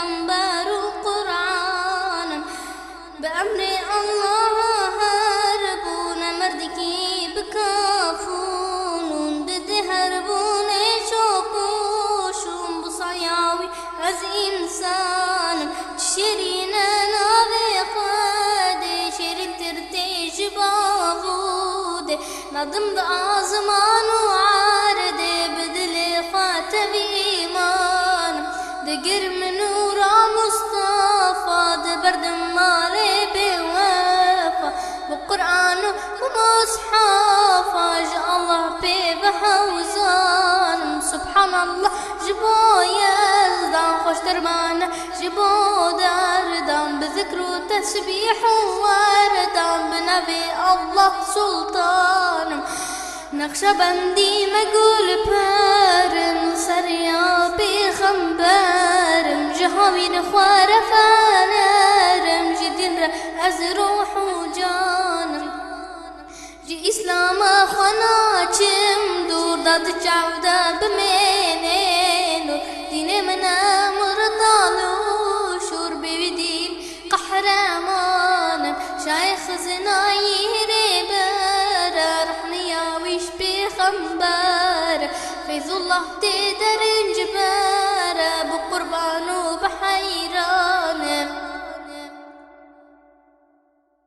بيغمبر وقرآن بأمر الله هربون مردكي بكافون هربون شوقوشون بصياوي از إنسان شيرينا ناوي قادي شيرين ترتيج بابود نظم بآزمان وعارده بدل خاتم إيمان دقر من نورا مصطفى دبرد مالي بوفا بقرآن ومصحف جاء الله بهوزان سبحان الله جبو يزدان خوش تربان جبو دردان بذكر وتسبيح وردان بنبي الله سلطان نقشبندي مقول بارم سريا بخنبارم جهاوين خوار فانارم جدين أزروح وجانم جي إسلام خناچم دور داد چاودا بمينينو دين منا مرطالو شور بيدين قحرمانم شايخ زناي ريبر رحنيا ويش بخنبار فيض الله تدر جبار بقربان وبحيران